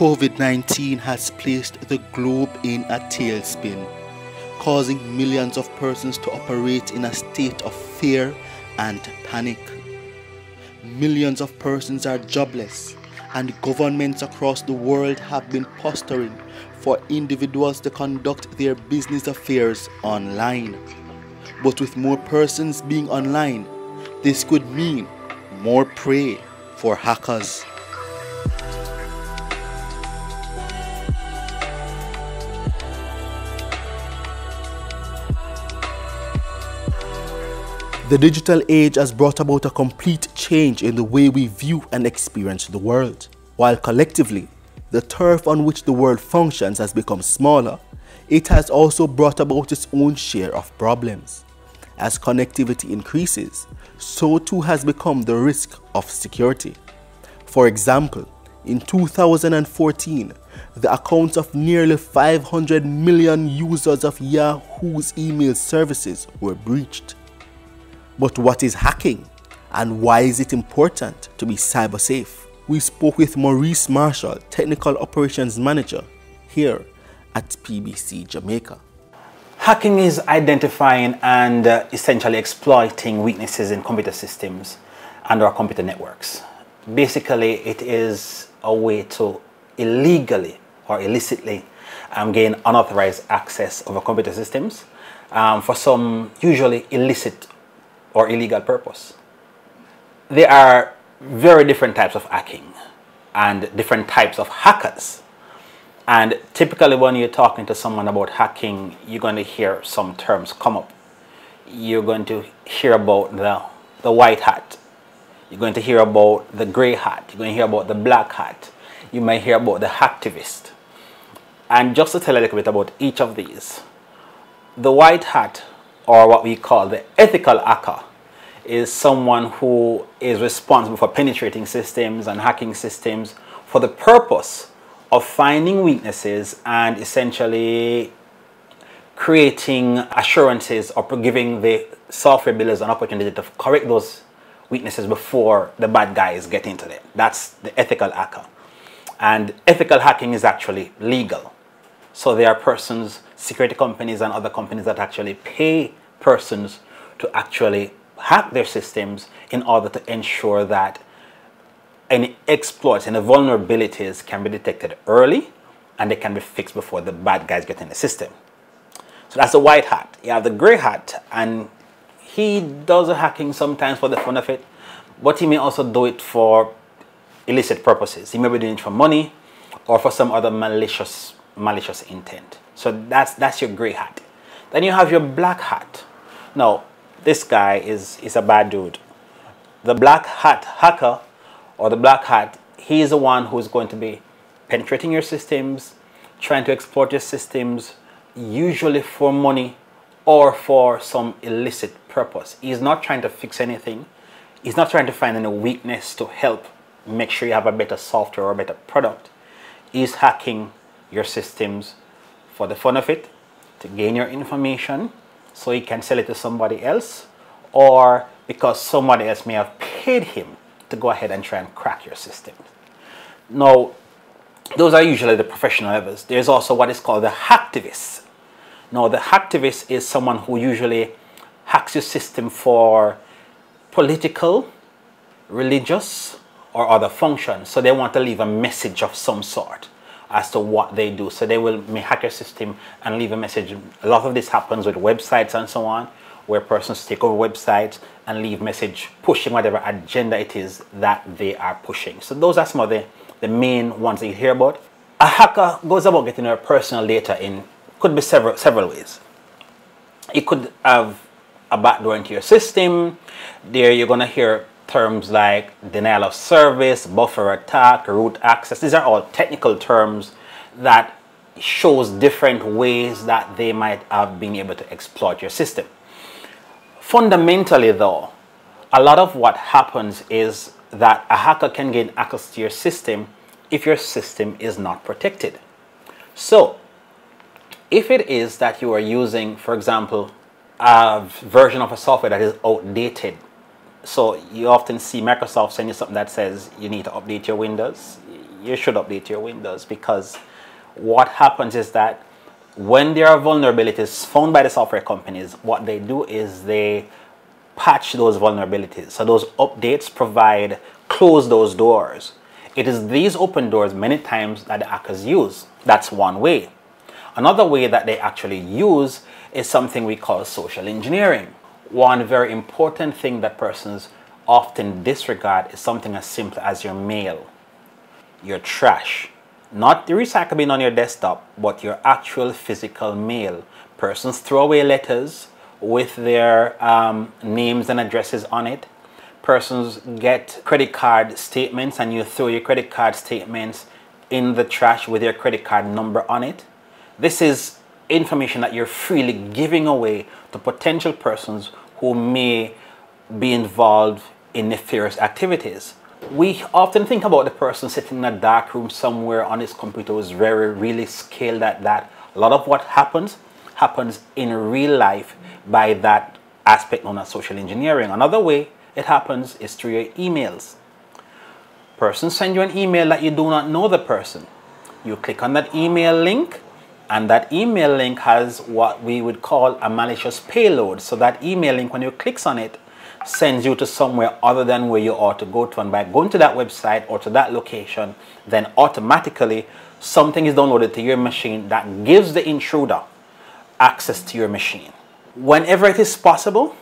Covid-19 has placed the globe in a tailspin, causing millions of persons to operate in a state of fear and panic. Millions of persons are jobless, and governments across the world have been posturing for individuals to conduct their business affairs online. But with more persons being online, this could mean more prey for hackers. The digital age has brought about a complete change in the way we view and experience the world. While collectively, the turf on which the world functions has become smaller, it has also brought about its own share of problems. As connectivity increases, so too has become the risk of security. For example, in 2014, the accounts of nearly 500 million users of Yahoo's email services were breached. But what is hacking, and why is it important to be cyber safe? We spoke with Maurice Marshall, Technical Operations Manager, here at PBC Jamaica. Hacking is identifying and essentially exploiting weaknesses in computer systems and our computer networks. Basically, it is a way to illegally or illicitly gain unauthorized access over computer systems for some usually illicit or illegal purpose. There are very different types of hacking and different types of hackers. And typically when you're talking to someone about hacking, you're going to hear some terms come up. You're going to hear about the white hat. You're going to hear about the gray hat. You're going to hear about the black hat. You may hear about the hacktivist. And just to tell a little bit about each of these, the white hat, or what we call the ethical hacker, is someone who is responsible for penetrating systems and hacking systems for the purpose of finding weaknesses and essentially creating assurances or giving the software builders an opportunity to correct those weaknesses before the bad guys get into them. That's the ethical hacker. And ethical hacking is actually legal. So there are persons, security companies and other companies that actually pay persons to actually hack their systems in order to ensure that any exploits and vulnerabilities can be detected early and they can be fixed before the bad guys get in the system. So that's the white hat. You have the gray hat, and he does the hacking sometimes for the fun of it, but he may also do it for illicit purposes. He may be doing it for money or for some other malicious intent. So that's your gray hat. Then you have your black hat. Now, this guy is a bad dude. The black hat hacker, or the black hat, he is the one who is going to be penetrating your systems, trying to exploit your systems, usually for money or for some illicit purpose. He's not trying to fix anything. He's not trying to find any weakness to help make sure you have a better software or a better product. He's hacking your systems for the fun of it, to gain your information so he can sell it to somebody else, or because somebody else may have paid him to go ahead and try and crack your system. Now, those are usually the professional levels. There's also what is called the hacktivist. Now, the hacktivist is someone who usually hacks your system for political, religious, or other functions. So they want to leave a message of some sort as to what they do. So they may hack your system and leave a message. A lot of this happens with websites and so on, where persons take over websites and leave message pushing whatever agenda it is that they are pushing. So those are some of the main ones that you hear about. A hacker goes about getting your personal data in, could be several ways. It could have a backdoor into your system. There you're going to hear terms like denial of service, buffer attack, root access. These are all technical terms that shows different ways that they might have been able to exploit your system. Fundamentally though, a lot of what happens is that a hacker can gain access to your system if your system is not protected. So if it is that you are using, for example, a version of a software that is outdated, so you often see Microsoft send you something that says you need to update your Windows. you should update your Windows, because what happens is that when there are vulnerabilities found by the software companies, what they do is they patch those vulnerabilities. So those updates close those doors. It is these open doors many times that the hackers use. That's one way. Another way that they actually use is something we call social engineering. One very important thing that persons often disregard is something as simple as your mail, your trash. Not the recycle bin on your desktop, but your actual physical mail. Persons throw away letters with their names and addresses on it. Persons get credit card statements and you throw your credit card statements in the trash with your credit card number on it. This is information that you're freely giving away to potential persons who may be involved in nefarious activities. We often think about the person sitting in a dark room somewhere on his computer who's really skilled at that. A lot of what happens in real life by that aspect known as social engineering. Another way it happens is through your emails. Persons send you an email that you do not know the person. You click on that email link, and that email link has what we would call a malicious payload. So that email link, when you click on it, sends you to somewhere other than where you ought to go to. And by going to that website or to that location, then automatically something is downloaded to your machine that gives the intruder access to your machine. Whenever it is possible,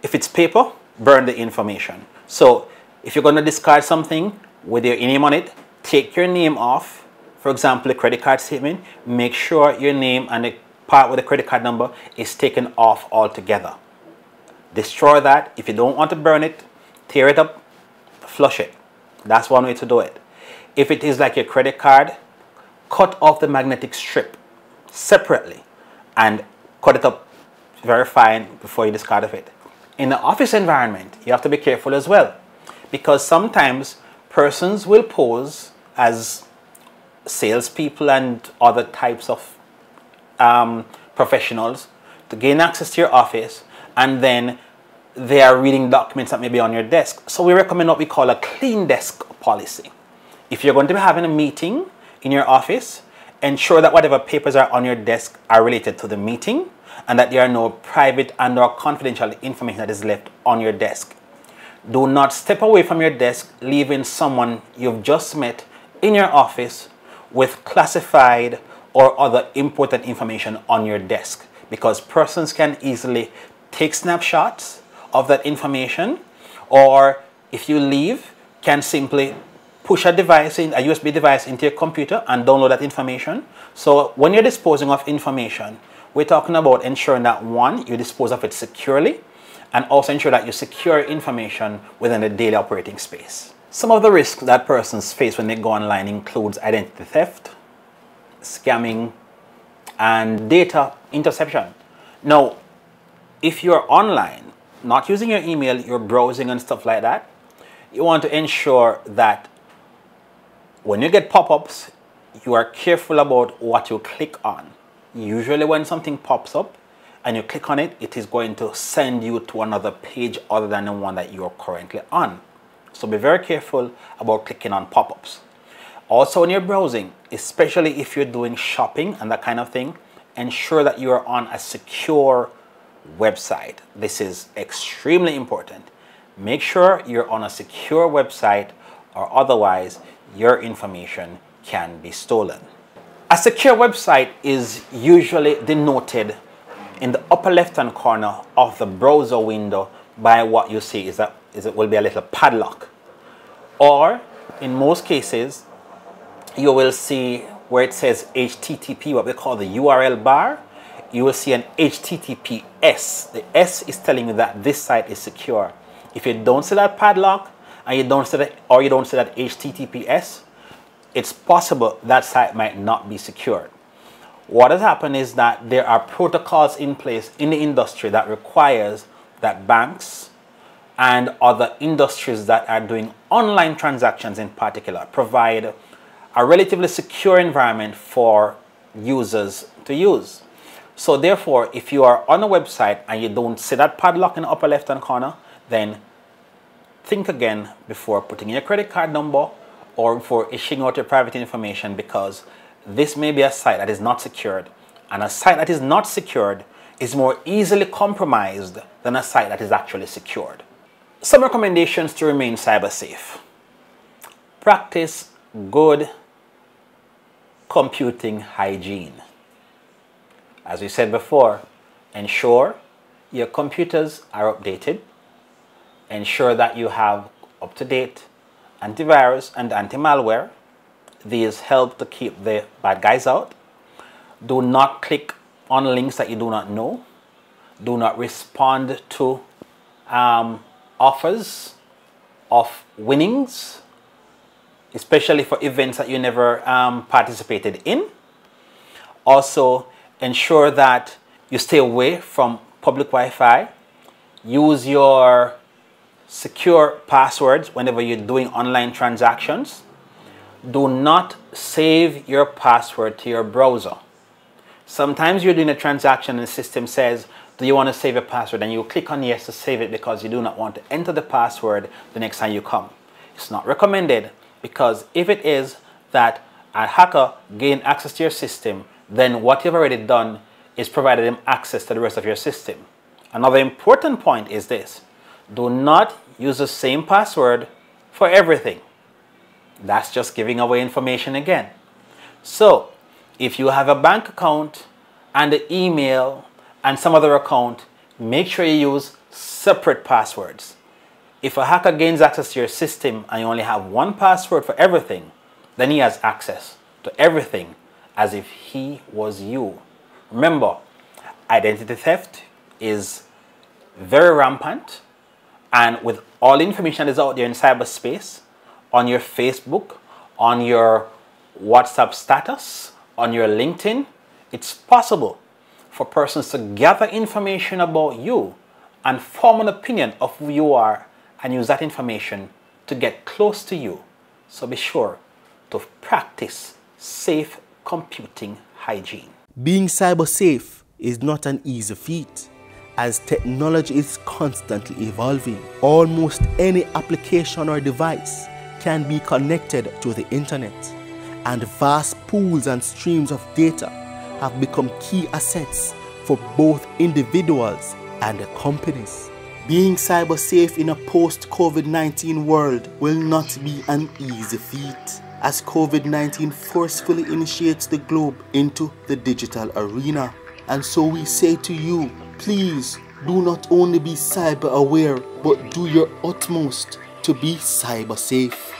if it's paper, burn the information. So if you're going to discard something with your name on it, take your name off. For example, a credit card statement, make sure your name and the part with the credit card number is taken off altogether. Destroy that. If you don't want to burn it, tear it up, flush it. That's one way to do it. If it is like your credit card, cut off the magnetic strip separately and cut it up very fine before you discard of it. In the office environment, you have to be careful as well, because sometimes persons will pose as salespeople and other types of professionals to gain access to your office, and then they are reading documents that may be on your desk. So we recommend what we call a clean desk policy. If you're going to be having a meeting in your office, ensure that whatever papers are on your desk are related to the meeting, and that there are no private and or confidential information that is left on your desk. Do not step away from your desk, leaving someone you've just met in your office with classified or other important information on your desk, because persons can easily take snapshots of that information, or if you leave, can simply push a USB device into your computer and download that information. So when you're disposing of information, we're talking about ensuring that, one, you dispose of it securely, and also ensure that you secure information within the daily operating space. Some of the risks that persons face when they go online includes identity theft, scamming, and data interception. Now, if you're online, not using your email, you're browsing and stuff like that, you want to ensure that when you get pop-ups, you are careful about what you click on. Usually when something pops up and you click on it, it is going to send you to another page other than the one that you're currently on. So be very careful about clicking on pop-ups. Also when you're browsing, especially if you're doing shopping and that kind of thing, ensure that you are on a secure website. This is extremely important. Make sure you're on a secure website, or otherwise your information can be stolen. A secure website is usually denoted in the upper left-hand corner of the browser window by what you see is it will be a little padlock. Or in most cases, you will see where it says HTTP, what we call the URL bar. You will see an HTTPS. The S is telling you that this site is secure. If you don't see that padlock and you don't see that HTTPS, it's possible that site might not be secured. What has happened is that there are protocols in place in the industry that requires that banks and other industries that are doing online transactions in particular provide a relatively secure environment for users to use. So therefore, if you are on a website and you don't see that padlock in the upper left-hand corner, then think again before putting in your credit card number or for issuing out your private information, because this may be a site that is not secured, and a site that is not secured is more easily compromised than a site that is actually secured. Some recommendations to remain cyber safe. Practice good computing hygiene. As we said before, ensure your computers are updated. Ensure that you have up-to-date antivirus and anti-malware. These help to keep the bad guys out. Do not click on links that you do not know. Do not respond to offers of winnings, especially for events that you never participated in. Also, ensure that you stay away from public Wi-Fi. Use your secure passwords whenever you're doing online transactions. Do not save your password to your browser. Sometimes you're doing a transaction and the system says, do you want to save a password? And you click on yes to save it because you do not want to enter the password the next time you come. It's not recommended, because if it is that a hacker gained access to your system, then what you've already done is provided them access to the rest of your system. Another important point is this: do not use the same password for everything. That's just giving away information again. So if you have a bank account and an email and some other account, make sure you use separate passwords. If a hacker gains access to your system and you only have one password for everything, then he has access to everything as if he was you. Remember, identity theft is very rampant, and with all the information that is out there in cyberspace, on your Facebook, on your WhatsApp status, on your LinkedIn, it's possible for persons to gather information about you and form an opinion of who you are and use that information to get close to you. So be sure to practice safe computing hygiene. Being cyber safe is not an easy feat, as technology is constantly evolving. Almost any application or device can be connected to the internet, and vast pools and streams of data have become key assets for both individuals and companies. Being cyber safe in a post-COVID-19 world will not be an easy feat, as COVID-19 forcefully initiates the globe into the digital arena. And so we say to you, please do not only be cyber aware, but do your utmost to be cyber safe.